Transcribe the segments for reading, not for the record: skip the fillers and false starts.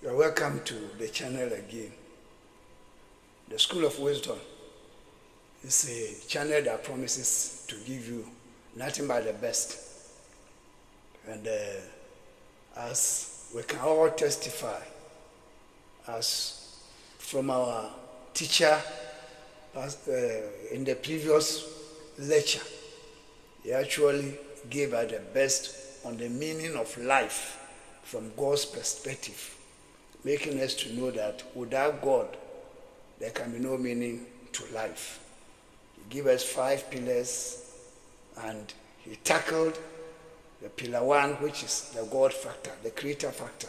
You're welcome to the channel again. The School of Wisdom is a channel that promises to give you nothing but the best. And as we can all testify, as from our teacher in the previous lecture, he actually gave us the best on the meaning of life from God's perspective, making us to know that without God, there can be no meaning to life. He gave us 5 pillars, and he tackled the pillar 1, which is the God factor, the creator factor,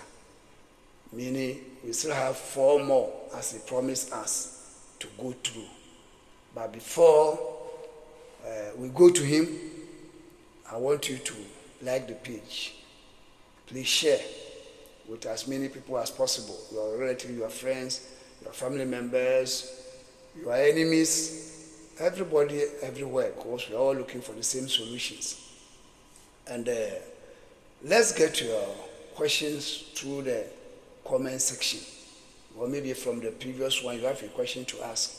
meaning we still have 4 more as he promised us to go through. But before we go to him, I want you to like the page. Please share with as many people as possible, your relatives, your friends, your family members, your enemies, everybody, everywhere, because we're all looking for the same solutions. And let's get to your questions through the comment section, or maybe from the previous one, you have a question to ask.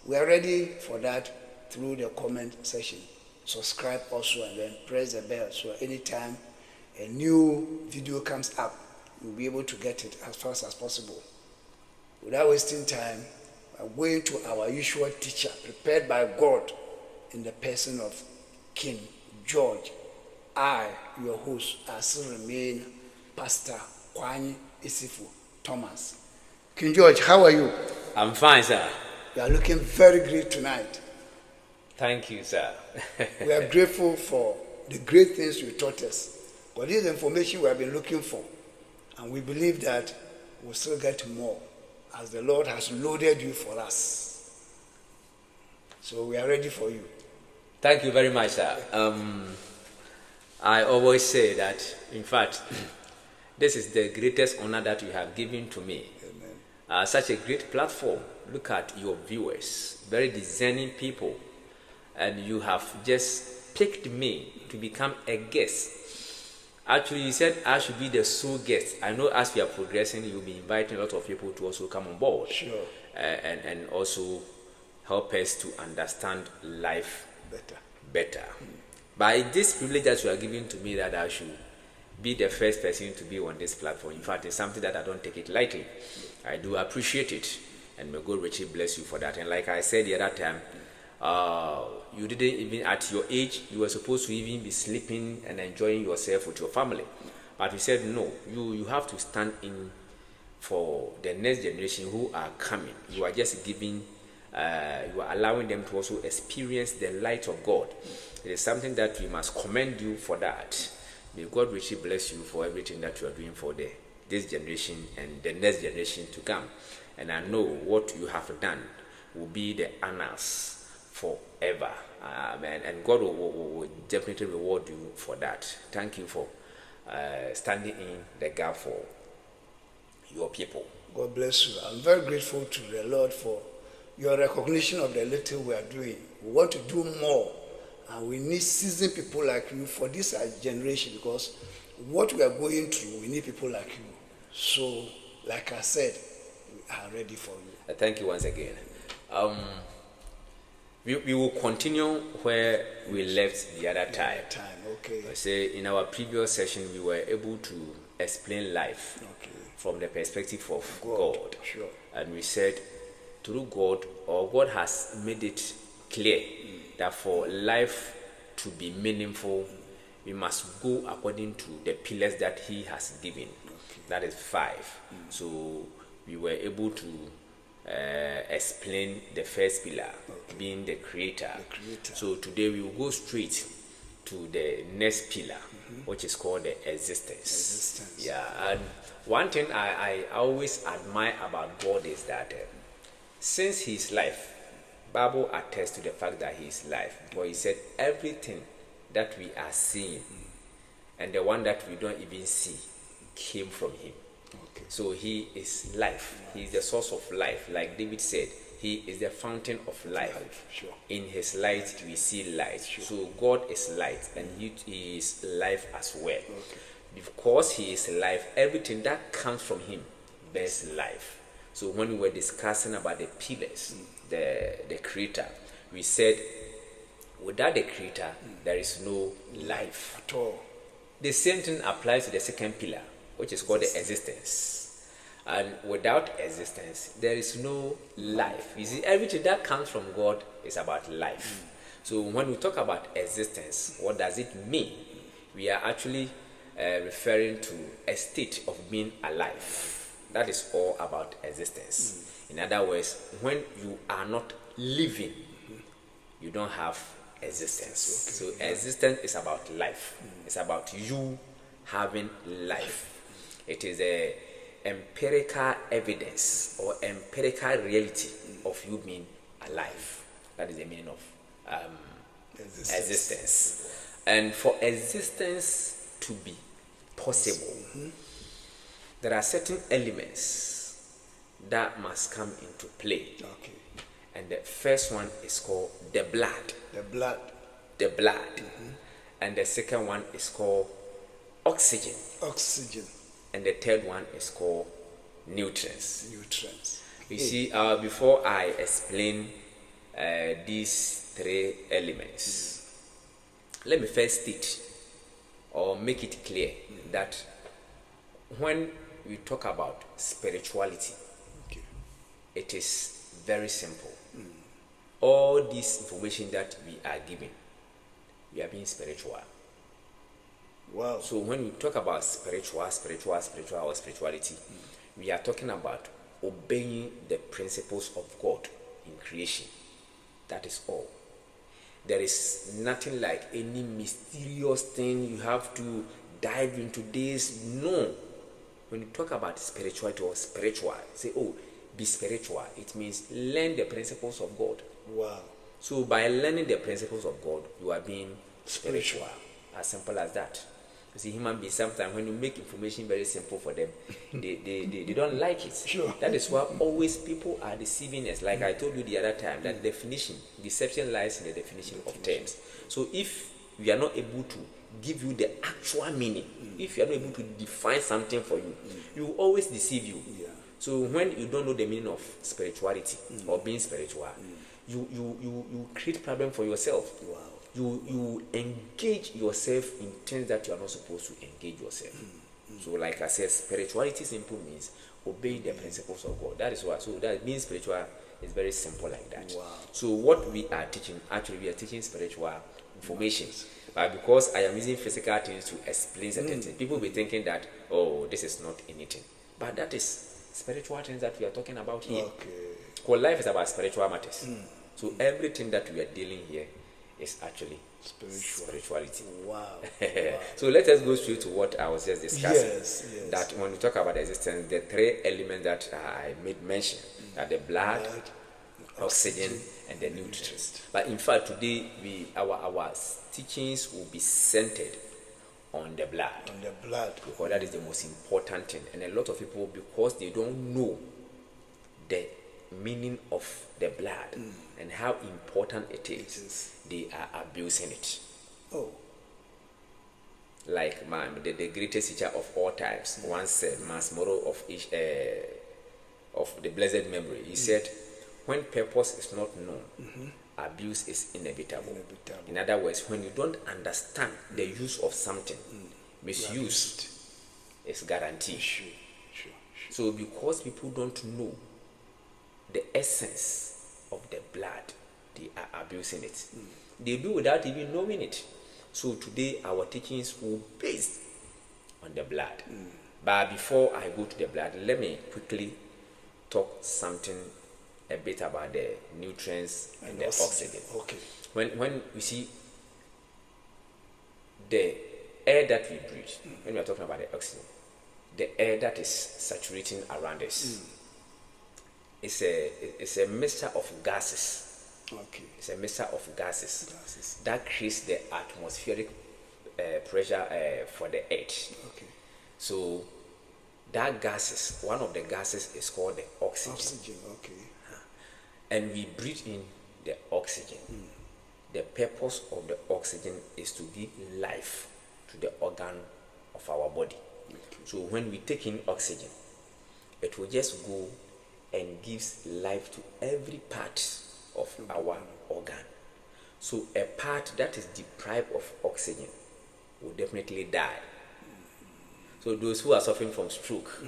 We are ready for that through the comment section. Subscribe also, and then press the bell, so anytime a new video comes up, you'll be able to get it as fast as possible. Without wasting time, we're going to our usual teacher, prepared by God in the person of King George. I, your host, I still remain Pastor Kwani Isifu Thomas. King George, how are you? I'm fine, sir. You are looking very great tonight. Thank you, sir. We are grateful for the great things you taught us. But this is information we have been looking for. And we believe that we'll still get more as the Lord has loaded you for us. So we are ready for you. Thank you very much, sir. I always say that, in fact, this is the greatest honor that you have given to me. Such a great platform. Look at your viewers, very discerning people. And you have just picked me to become a guest. Actually, you said I should be the sole guest. I know as we are progressing, you'll be inviting a lot of people to also come on board. Sure. And also help us to understand life better. By this privilege that you are giving to me, that I should be the first person to be on this platform. In fact, it's something that I don't take it lightly. I do appreciate it. And may God richly bless you for that. And like I said the other time, you didn't even, at your age, you were supposed to even be sleeping and enjoying yourself with your family. But you said, no, you have to stand in for the next generation who are coming. You are just giving, you are allowing them to also experience the light of God. It is something that we must commend you for that. May God richly bless you for everything that you are doing for this generation and the next generation to come. And I know what you have done will be the annals forever. And God will definitely reward you for that. Thank you for standing in the gap for your people. God bless you. I'm very grateful to the Lord for your recognition of the little we are doing. We want to do more, and we need seasoned people like you for this generation, because what we are going through, we need people like you. So, like I said, we are ready for you. Thank you once again. We will continue where we left the other time. Okay. I say in our previous session, we were able to explain life from the perspective of God. Sure. And we said, through God, or God has made it clear that for life to be meaningful, we must go according to the pillars that He has given. That is 5. So we were able to explain the first pillar, being the creator. So today we will go straight to the next pillar, which is called the existence. Yeah, and one thing I always admire about God is that since He is life, Bible attests to the fact that He is life. But He said everything that we are seeing and the one that we don't even see came from Him. So He is life. He is the source of life. Like David said, He is the fountain of life. Sure. In His light, we see light. Sure. So God is light, and He is life as well. Because He is life, everything that comes from Him best life. So when we were discussing about the pillars, the creator, we said without the creator there is no life at all. The same thing applies to the second pillar, which is called the existence. And without existence, there is no life. You see, everything that comes from God is about life. So when we talk about existence, what does it mean? We are actually referring to a state of being alive. That is all about existence. In other words, when you are not living, you don't have existence. So existence is about life. It's about you having life. It is a empirical evidence or empirical reality of you being alive. That is the meaning of existence. And for existence to be possible, there are certain elements that must come into play. Okay. And the first one is called the blood. The blood. The blood. And the second one is called oxygen. Oxygen. And the third one is called nutrients. Nutrients. You see, before I explain these three elements, let me first state or make it clear that when we talk about spirituality, it is very simple. All this information that we are giving, we are being spiritual. Wow. So when we talk about spirituality, we are talking about obeying the principles of God in creation. That is all. There is nothing like any mysterious thing you have to dive into this. No. When you talk about spirituality or spiritual, say, oh, be spiritual. It means learn the principles of God. Wow. So by learning the principles of God, you are being spiritual. As simple as that. You see, human beings, sometimes when you make information very simple for them, they don't like it. Sure. That is why always people are deceiving us. Like I told you the other time, that deception lies in the definition of terms. So if we are not able to give you the actual meaning, if you are not able to define something for you, you will always deceive you. Yeah. So when you don't know the meaning of spirituality or being spiritual, you create problem for yourself. Wow. You engage yourself in things that you are not supposed to engage yourself. So like I said, spirituality simple means obey the principles of God. That is what. So that being spiritual is very simple like that. Wow. So what we are teaching, actually we are teaching spiritual information. But because I am using physical things to explain certain things, people will be thinking that, oh, this is not anything. But that is spiritual things that we are talking about here. Okay. Because life is about spiritual matters. So everything that we are dealing here is actually spirituality. Wow. So let us go straight to what I was just discussing. Yes. That when we talk about existence, the three elements that I made mention are the blood, oxygen, and the nutrients. But in fact, today our teachings will be centered on the blood. On the blood. Because that is the most important thing. And a lot of people, because they don't know the meaning of the blood and how important it is, they are abusing it. Oh. Like the greatest teacher of all times once said, Masmoro of the blessed memory, he said, when purpose is not known, abuse is inevitable. In other words, when you don't understand the use of something, misuse is guaranteed. Sure. So because people don't know the essence of the blood, they are abusing it. They do without even knowing it. So today our teachings will be based on the blood. But before I go to the blood, let me quickly talk something a bit about the nutrients and the oxygen. Okay. When we see the air that we breathe, when we are talking about the oxygen, the air that is saturating around us, it's a mixture of gases. Okay. It's a mixture of gases that creates the atmospheric pressure for the earth. Okay. So that gases, one of the gases is called the oxygen. Oxygen. Okay. And we breathe in the oxygen. The purpose of the oxygen is to give life to the organ of our body. Okay. So when we take in oxygen, it will just go and gives life to every part of our organ. So a part that is deprived of oxygen will definitely die. So those who are suffering from stroke,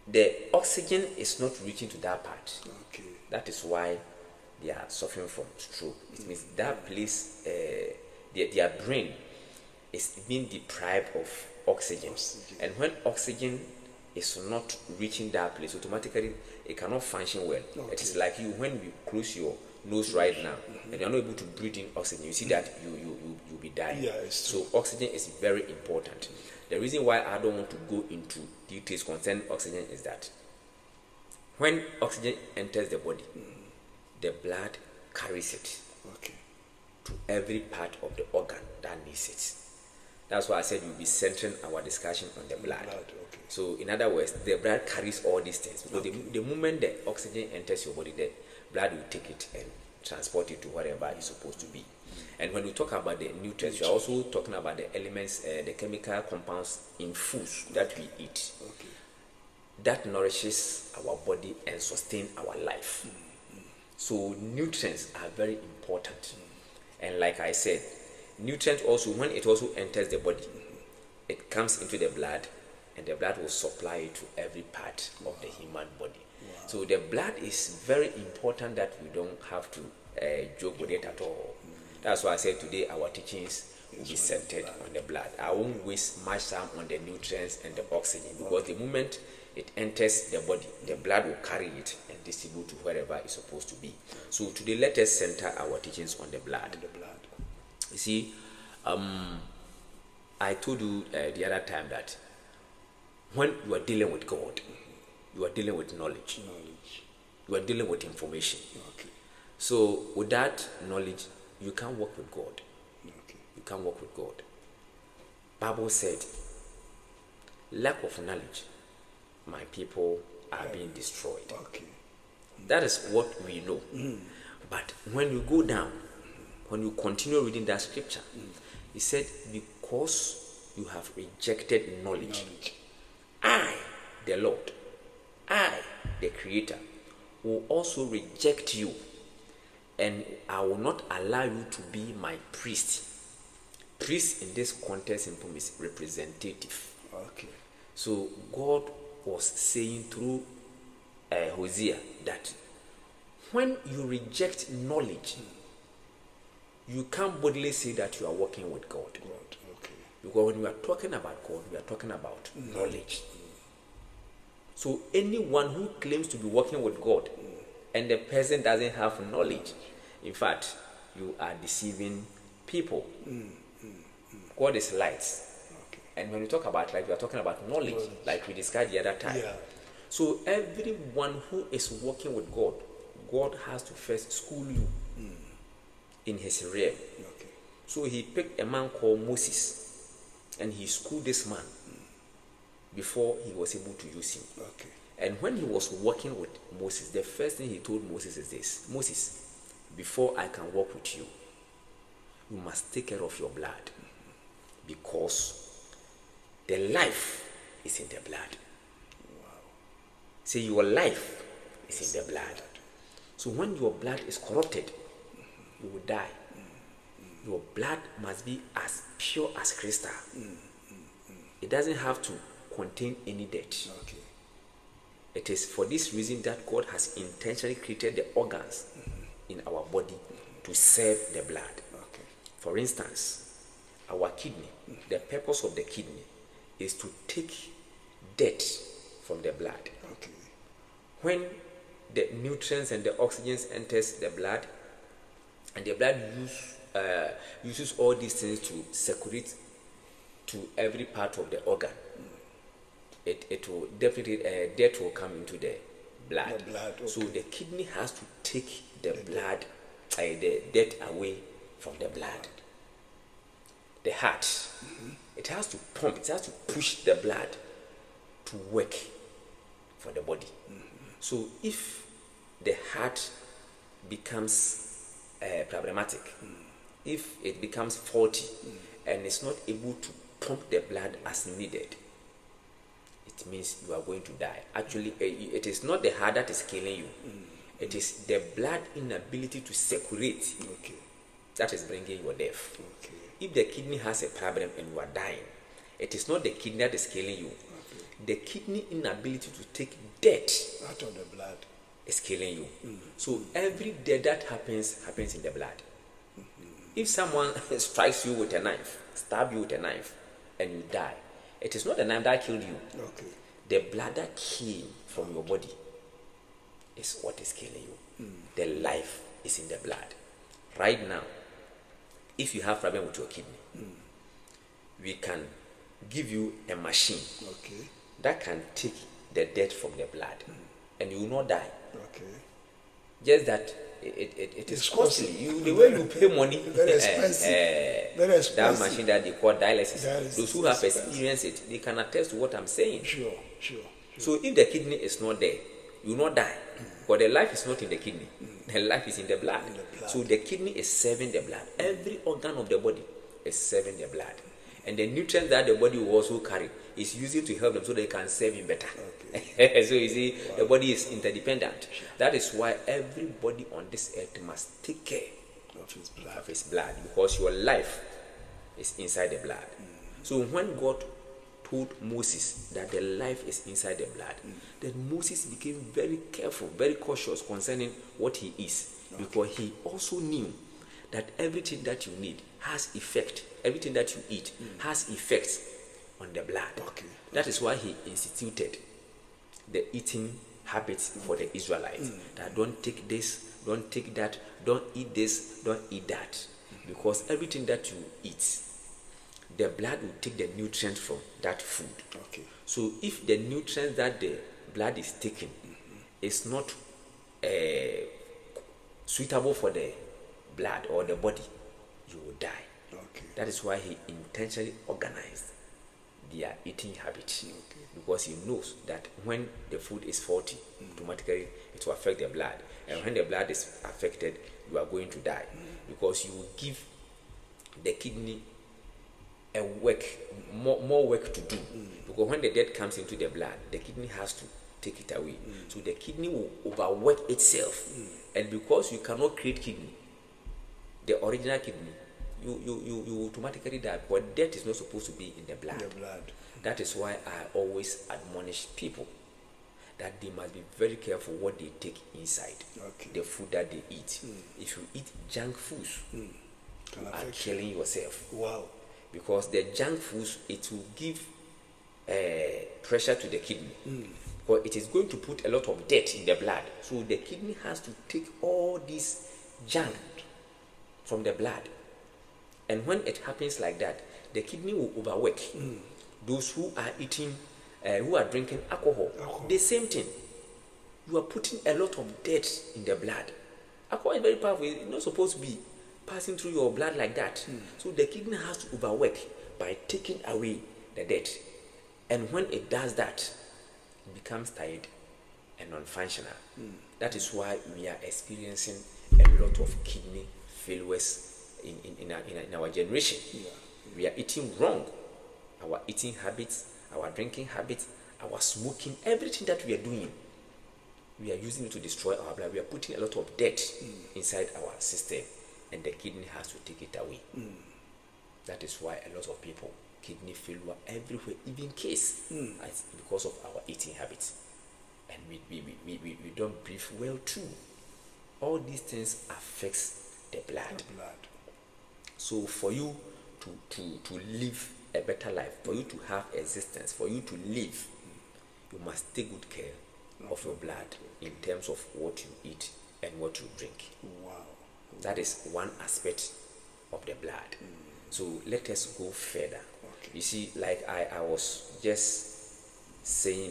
the oxygen is not reaching to that part. Okay. That is why they are suffering from stroke. It means that place, their brain is being deprived of oxygen. And when oxygen is not reaching that place, automatically it cannot function well. Okay. It is like you, when you close your nose right now and you're not able to breathe in oxygen, you see that you'll be dying. Yeah, so oxygen is very important. The reason why I don't want to go into details concerning oxygen is that when oxygen enters the body, the blood carries it to every part of the organ that needs it. That's why I said we'll be centering our discussion on the blood. So in other words, the blood carries all these things. Because the moment the oxygen enters your body, the blood will take it and transport it to wherever it's supposed to be. And when we talk about the nutrients, we are also talking about the elements, the chemical compounds in foods that we eat. That nourishes our body and sustain our life. So nutrients are very important. And like I said, nutrients also, when it also enters the body, it comes into the blood, and the blood will supply it to every part of the human body. So the blood is very important, that we don't have to joke with it at all. That's why I said today our teachings will be centered on the blood. I won't waste much time on the nutrients and the oxygen, because the moment it enters the body, the blood will carry it and distribute to wherever it's supposed to be. So today let us center our teachings on the blood. You see, I told you the other time that when you are dealing with God, you are dealing with knowledge. You are dealing with information. So with that knowledge, you can't work with God. You can't work with God. Bible said, lack of knowledge, my people are being destroyed. That is what we know. But when you go down, when you continue reading that scripture, he said, because you have rejected knowledge, I, the Lord, I, the Creator, will also reject you, and I will not allow you to be my priest. Priest in this context is representative. So God was saying through Hosea that when you reject knowledge, you can't boldly say that you are working with God. Because when we are talking about God, we are talking about knowledge. So anyone who claims to be working with God and the person doesn't have knowledge, in fact, you are deceiving people. God is light. And when we talk about light, we are talking about knowledge, like we discussed the other time. So everyone who is working with God, God has to first school you in his realm. So he picked a man called Moses, and he schooled this man before he was able to use him. And when he was working with Moses, the first thing he told Moses is this: Moses, before I can work with you, you must take care of your blood, because the life is in the blood. Say your life is in the blood. So when your blood is corrupted, you will die. Your blood must be as pure as crystal. It doesn't have to contain any dirt. It is for this reason that God has intentionally created the organs in our body to serve the blood. For instance, our kidney, the purpose of the kidney is to take dirt from the blood. When the nutrients and the oxygen enters the blood, and the blood uses all these things to circulate to every part of the organ, it will definitely dirt will come into the blood. So the kidney has to take the blood, the dirt away from the blood. The heart, it has to pump, it has to push the blood to work for the body. So if the heart becomes problematic, if it becomes faulty and it's not able to pump the blood as needed, it it means you are going to die. Actually, it is not the heart that is killing you. It is the blood inability to circulate that is bringing your death. If the kidney has a problem and you are dying, it is not the kidney that is killing you. The kidney inability to take dirt out of the blood is killing you. So every death that happens in the blood. If someone strikes you with a knife, stab you with a knife, and you die, it is not the knife that killed you. The blood that came from your body is what is killing you. The life is in the blood. Right now, if you have problem with your kidney, we can give you a machine that can take the dirt from the blood, and you will not die. Just that it is costly. The way you pay money, very expensive. Very expensive. That machine that they call dialysis. Those who have experienced it, they can attest to what I'm saying. Sure. So if the kidney is not there, you will not die. But the life is not in the kidney. The life is in the blood. So the kidney is serving the blood. Every organ of the body is serving the blood. And the nutrients that the body will also carry is using to help them so they can serve him better. So you see, the body is interdependent. That is why everybody on this earth must take care of his blood, because your life is inside the blood. So when God told Moses that the life is inside the blood, then Moses became very careful, very cautious concerning what he is, because he also knew that everything that you need has effect. Everything that you eat has effects on the blood. That is why he instituted the eating habits for the Israelites. That don't take this, don't take that, don't eat this, don't eat that. Because everything that you eat, the blood will take the nutrients from that food. So if the nutrients that the blood is taking is not suitable for the blood or the body, you will die. That is why he intentionally organized their eating habits, because he knows that when the food is faulty, automatically it will affect the blood, and when the blood is affected, you are going to die, because you will give the kidney a more work to do, because when the dirt comes into the blood, the kidney has to take it away. So the kidney will overwork itself, and because you cannot create kidney, the original kidney, you automatically die. But dirt is not supposed to be in the blood. That is why I always admonish people that they must be very careful what they take inside the food that they eat. If you eat junk foods, you are killing yourself. Because the junk foods, it will give pressure to the kidney, but it is going to put a lot of dirt in the blood. So the kidney has to take all this junk from the blood. And when it happens like that, the kidney will overwork. Those who are eating, who are drinking alcohol, the same thing. You are putting a lot of dirt in the blood. Alcohol is very powerful. It's not supposed to be passing through your blood like that. So the kidney has to overwork by taking away the dirt. And when it does that, it becomes tired and non-functional. That is why we are experiencing a lot of kidney failures in our generation. We are eating wrong. Our eating habits, our drinking habits, our smoking, everything that we are doing, we are using it to destroy our blood. We are putting a lot of dirt inside our system, and the kidney has to take it away. That is why a lot of people, kidney failure everywhere, even case, because of our eating habits. And we don't breathe well too. All these things affects the blood. So for you to live a better life, for you to have existence, for you to live, you must take good care of your blood in terms of what you eat and what you drink. That is one aspect of the blood. So let us go further. You see, like I was just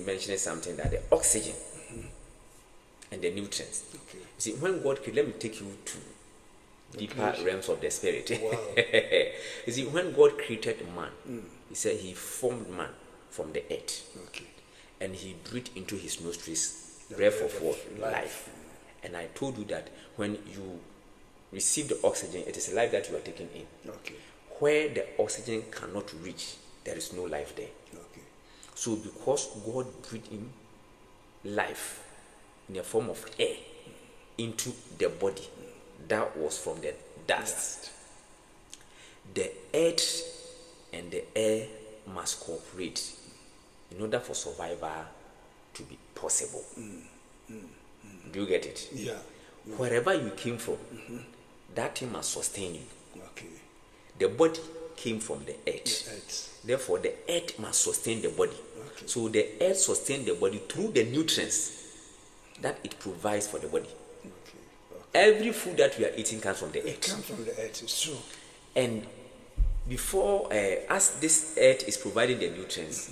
mentioning something, that the oxygen and the nutrients. You see, when God created, let me take you to deeper realms of the spirit. You see, when God created man, he said he formed man from the earth, and he breathed into his nostrils breath of what? Life. And I told you that when you receive the oxygen, it is life that you are taking in. Where the oxygen cannot reach, there is no life there. So because God breathed in life in the form of air into the body that was from the dust, the earth and the air must cooperate in order for survival to be possible. Do you get it? Yeah. Wherever you came from, that thing must sustain you. Okay. The body came from the earth. The earth. Therefore, the earth must sustain the body. Okay. So the earth sustains the body through the nutrients that it provides for the body. Okay. Every food that we are eating comes from the It earth. comes from the earth, it's true. And before, as this earth is providing the nutrients,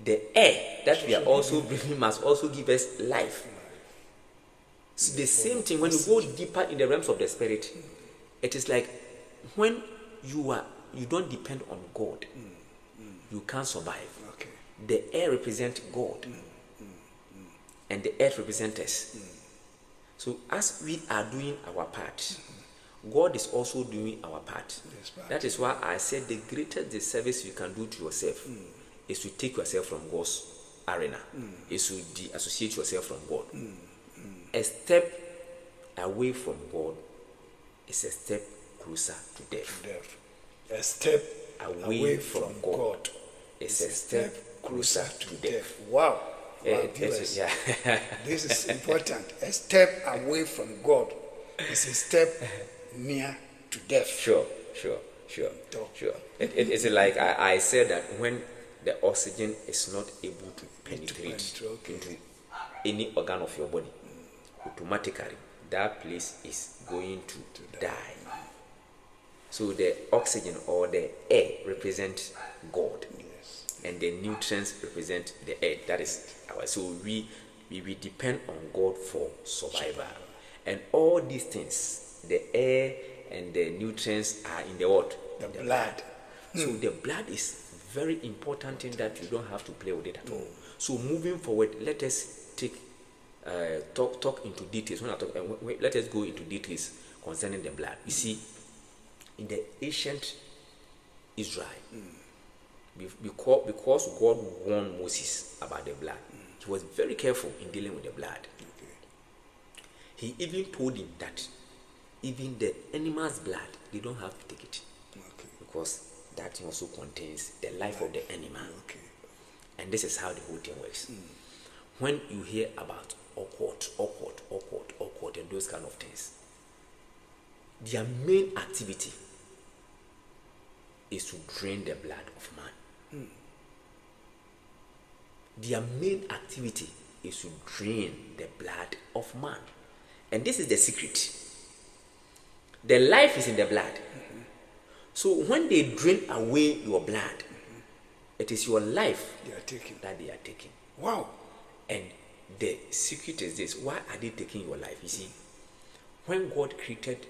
the air that we are also breathing must also give us life. So the same thing, when you go deeper in the realms of the spirit, it is like when you don't depend on God, you can't survive. Okay. The air represents God, and the earth represents us. So as we are doing our part, God is also doing our part. Yes, part. That is why I said the greatest disservice you can do to yourself is to take yourself from God's arena, is to de-associate yourself from God. A step away from God is a step closer to death. A step Away from God is a step closer to death. Wow. Viewers. Yeah. This is important. A step away from God is a step near to death. Sure. It's like I said that when the oxygen is not able to penetrate into any organ of your body, automatically that place is going to die. So the oxygen or the air represents God, and the nutrients represent the earth. That is our. So we depend on God for survival, and all these things, the air and the nutrients, are in the what? The blood. So the blood is very important thing that you don't have to play with it at all. So moving forward, let us take talk into details. Let us go into details concerning the blood. You see, in the ancient Israel, because God warned Moses about the blood, he was very careful in dealing with the blood. Okay. He even told him that even the animal's blood, they don't have to take it, because that thing also contains the life of the animal. Okay. And this is how the whole thing works. When you hear about awkward, and those kind of things, their main activity is to drain the blood of man. Their main activity is to drain the blood of man. And this is the secret. The life is in the blood. So when they drain away your blood, it is your life that they are taking. Wow. And the secret is this. Why are they taking your life? You see, when God created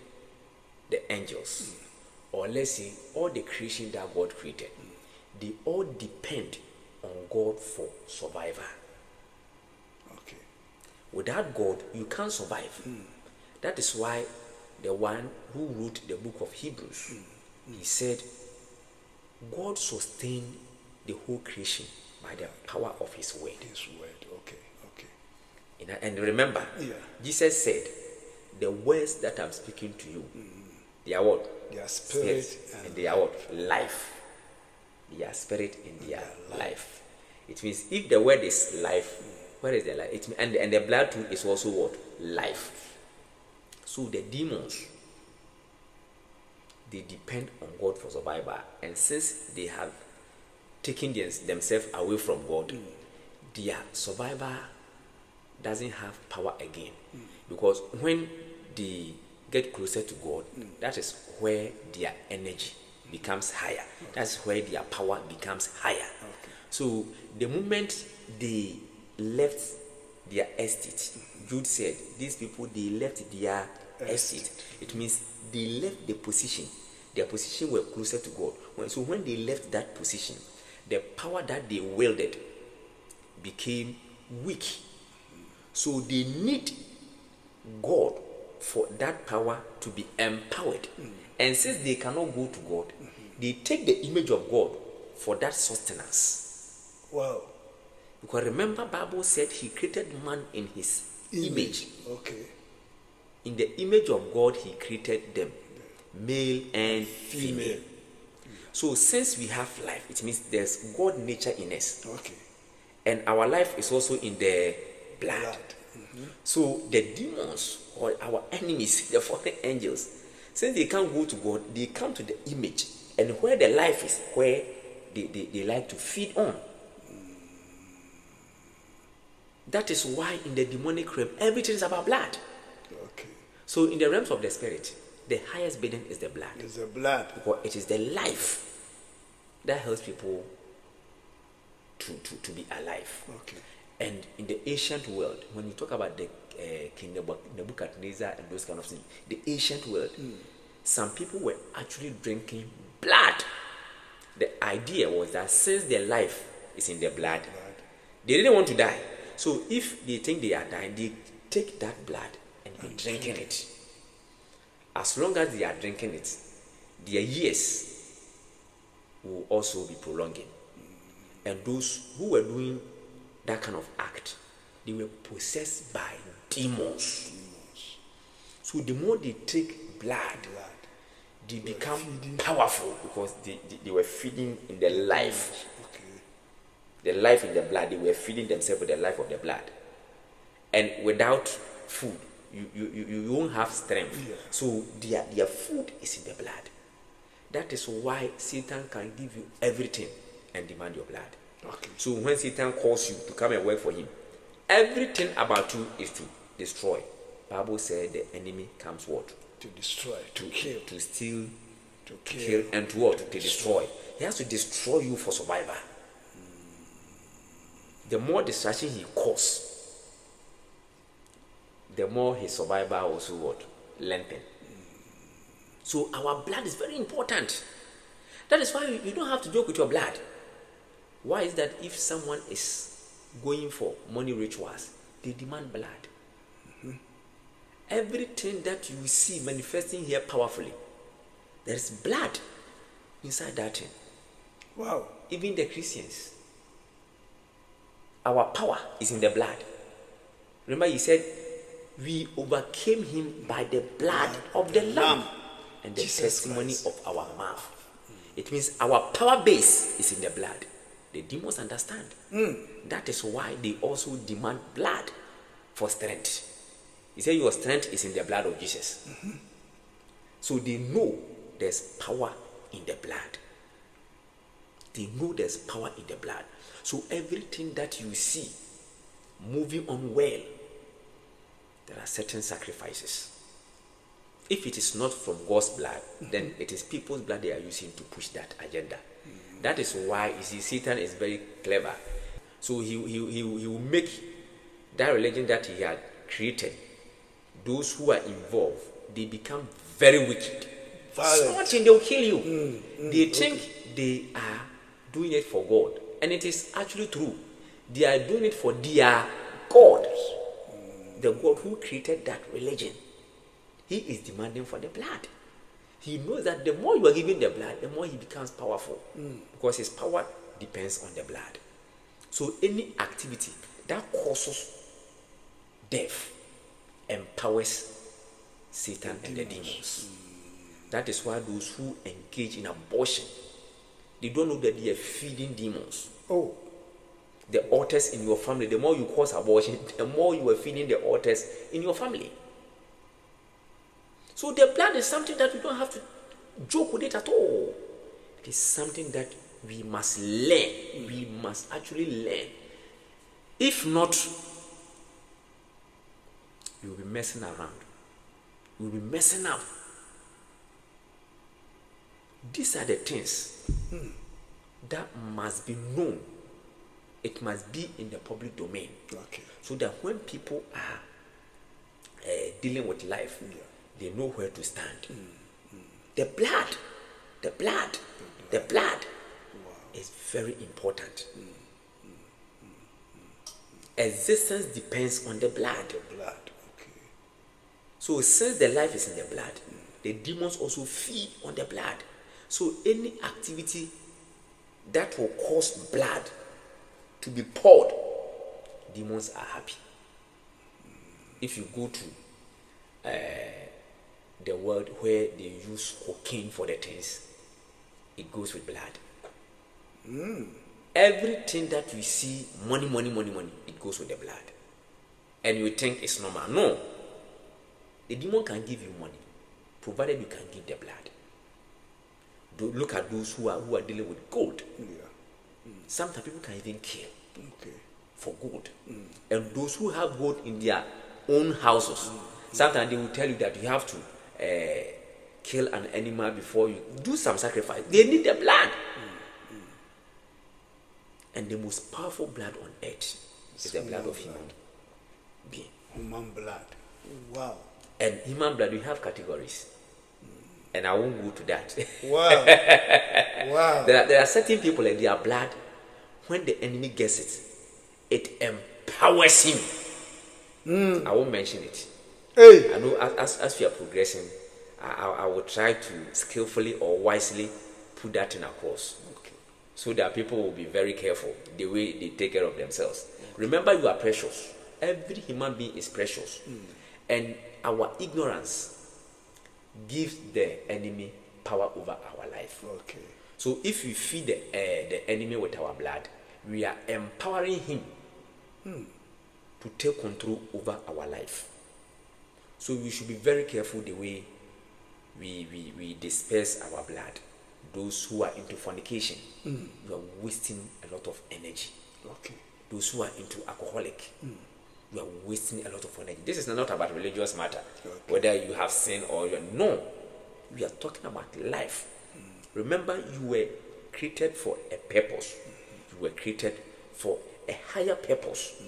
the angels, or let's say all the creation that God created, they all depend on God for survival. Okay. Without God, you can't survive. That is why the one who wrote the book of Hebrews, he said, God sustained the whole creation by the power of his word. His word. Okay. And remember, Jesus said, the words that I'm speaking to you, they are what? They are spirit and they are what? Life. They are spirit and they are life. It means if the word is life, where is the life? And the blood too is also what? Life. So the demons, they depend on God for survival. And since they have taken themselves away from God, their survival doesn't have power again. Because when they get closer to God, that is where their energy becomes higher. That's where their power becomes higher. So the moment they left their estate, Jude said, these people, they left their estate. It means they left the position. Their position were closer to God. So when they left that position, the power that they wielded became weak. So they need God for that power to be empowered. And since they cannot go to God, they take the image of God for that sustenance. Wow. Because remember, Bible said he created man in his image. Okay. In the image of God, he created them, male and female. So since we have life, it means there's God nature in us. Okay. And our life is also in the blood. Mm-hmm. So the demons or our enemies, the fallen angels, since they can't go to God, they come to the image. And where the life is, where they like to feed on. That is why in the demonic realm, everything is about blood. Okay. So in the realms of the spirit, the highest burden is the blood. It's the blood. Because it is the life that helps people to be alive. Okay. And in the ancient world, when you talk about the King Nebuchadnezzar and those kind of things, the ancient world, some people were actually drinking blood. The idea was that since their life is in the blood, they didn't want to die. So if they think they are dying, they take that blood and be drinking it. As long as they are drinking it, their years will also be prolonging. And those who were doing that kind of act, they were possessed by demons. So the more they take blood, they become powerful because they were feeding in the life. The life in the blood, they were feeding themselves with the life of the blood. And without food, you won't have strength. Yeah. So their food is in the blood. That is why Satan can give you everything and demand your blood. Okay. So when Satan calls you to come and work for him, everything about you is to destroy. Bible said the enemy comes what? To destroy, to kill, to steal, to kill, and to what? To destroy. He has to destroy you for survival. The more distraction he causes, the more his survival also what? Lengthen. So our blood is very important. That is why you don't have to joke with your blood. Why is that? If someone is going for money rituals, they demand blood. Mm-hmm. Everything that you see manifesting here powerfully, there is blood inside that thing. Wow. Even the Christians, our power is in the blood. Remember, he said, we overcame him by the blood of the Lamb and the testimony of our mouth. It means our power base is in the blood. The demons understand. That is why they also demand blood for strength. He said your strength is in the blood of Jesus. Mm-hmm. So they know there's power in the blood. They know there's power in the blood. So everything that you see moving on well, there are certain sacrifices. If it is not from God's blood, then it is people's blood they are using to push that agenda. That is why, you see, Satan is very clever. So he will make that religion that he had created, those who are involved, they become very wicked. Something, they'll kill you. They think they are doing it for God. And it is actually true. They are doing it for their God. The God who created that religion. He is demanding for the blood. He knows that the more you are giving the blood, the more he becomes powerful. Because his power depends on the blood. So any activity that causes death empowers Satan and the demons. That is why those who engage in abortion, they don't know that they are feeding demons. Oh. The altars in your family, the more you cause abortion, the more you are feeding the altars in your family. So the blood is something that we don't have to joke with it at all. It is something that we must learn. We must actually learn. If not, you will be messing around. You will be messing up. These are the things that must be known. It must be in the public domain. Okay. So that when people are dealing with life, they know where to stand. The blood is very important. Existence depends on the blood. The blood, okay. So since the life is in the blood, the demons also feed on the blood. So any activity that will cause blood to be poured, demons are happy. If you go to the world where they use cocaine for the things, it goes with blood. Everything that we see, money, it goes with the blood. And you think it's normal. No. The demon can give you money, provided you can give the blood. Look at those who are dealing with gold. Sometimes people can even kill for gold. And those who have gold in their own houses, sometimes they will tell you that you have to kill an animal before you do some sacrifice. They need the blood. And the most powerful blood on earth is the blood of human being. Human blood. Wow. And human blood, we have categories. And I won't go to that. Wow. Wow. There are certain people in their blood, when the enemy gets it empowers him. I won't mention it. Hey. I know as we are progressing, I will try to skillfully or wisely put that in across. So that people will be very careful the way they take care of themselves. Remember, you are precious. Every human being is precious. And our ignorance gives the enemy power over our life. So if we feed the enemy with our blood, we are empowering him to take control over our life. So we should be very careful the way we disperse our blood. Those who are into fornication, you are wasting a lot of energy. Those who are into alcoholic, you are wasting a lot of energy. This is not about religious matter, whether you have sinned or you are. No, we are talking about life. Remember, you were created for a purpose. You were created for a higher purpose,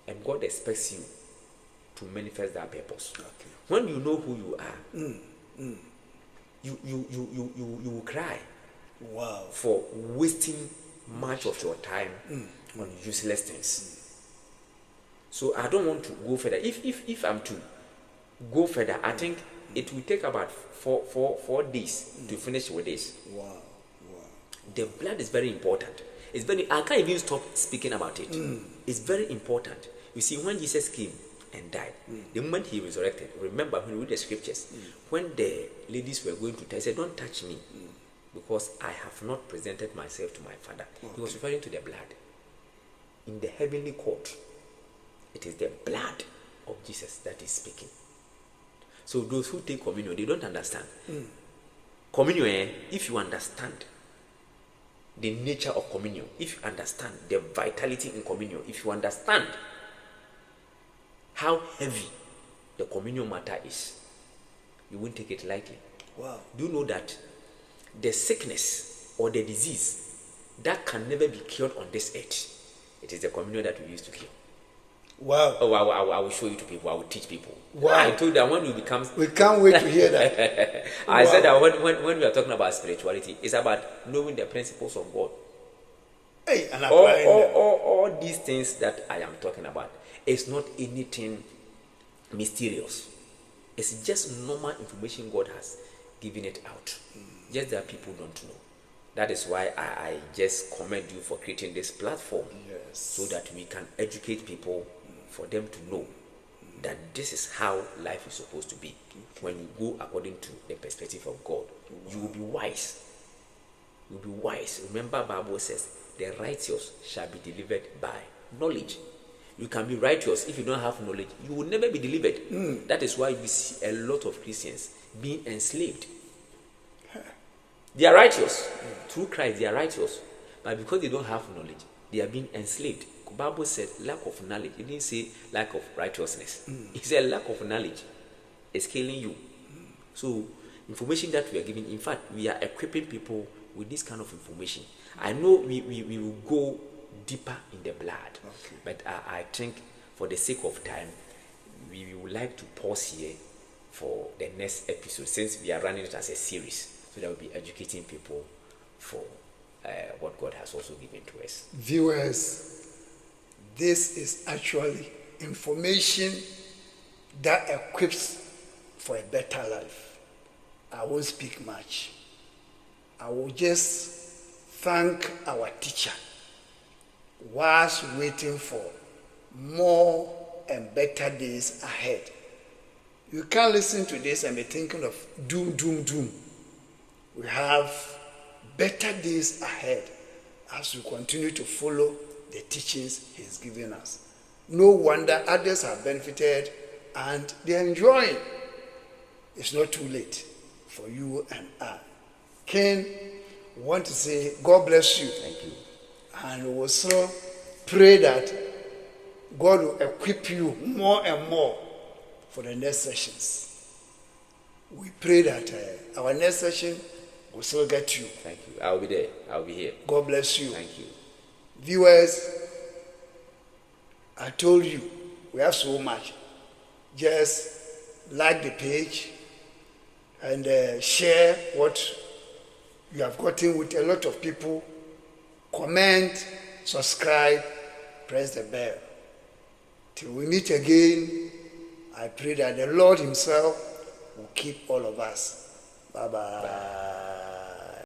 and God expects you to manifest that purpose. When you know who you are, you will cry for wasting much of your time on useless things. So I don't want to go further. If I'm to go further, I think it will take about 4 days to finish with this. The blood is very important. I can't even stop speaking about it. It's very important. You see, when Jesus came and died, the moment he resurrected, remember when we read the scriptures, when the ladies were going to die, he said, "Don't touch me, because I have not presented myself to my Father." He was referring to the blood. In the heavenly court, it is the blood of Jesus that is speaking. So those who take communion, they don't understand. Communion, if you understand the nature of communion, if you understand the vitality in communion, if you understand how heavy the communion matter is, you won't take it lightly. Do you know that the sickness or the disease that can never be cured on this earth, it is the communion that we use to cure? Oh, I will show you to people. I will teach people. I told that when we become... We can't wait to hear that. I said that when we are talking about spirituality, it's about knowing the principles of God. Hey, and all these things that I am talking about, it's not anything mysterious. It's just normal information God has given it out. Just that people don't know. That is why I just commend you for creating this platform, so that we can educate people, for them to know that this is how life is supposed to be. When you go according to the perspective of God, you will be wise. You will be wise. Remember, Bible says, the righteous shall be delivered by knowledge. You can be righteous. If you don't have knowledge, you will never be delivered. That is why we see a lot of Christians being enslaved. They are righteous. Through Christ, they are righteous. But because they don't have knowledge, they are being enslaved. The Bible said lack of knowledge. It didn't say lack of righteousness. It said lack of knowledge is killing you. So, information that we are giving, in fact, we are equipping people with this kind of information. I know we will go deeper in the blood, but I think for the sake of time, we would like to pause here for the next episode, since we are running it as a series, so that we'll be educating people for what God has also given to us. Viewers, this is actually information that equips for a better life. I won't speak much. I will just thank our teacher, whilst waiting for more and better days ahead. You can't listen to this and be thinking of doom, doom, doom. We have better days ahead as we continue to follow the teachings he's given us. No wonder others have benefited and they're enjoying. It's not too late for you and I. Ken, we want to say God bless you. Thank you. And we will so pray that God will equip you more and more for the next sessions. We pray that our next session will still get you. Thank you. I'll be there. I'll be here. God bless you. Thank you. Viewers, I told you, we have so much. Just like the page and share what you have gotten with a lot of people. Comment, subscribe, press the bell. Till we meet again, I pray that the Lord himself will keep all of us. Bye-bye. Bye.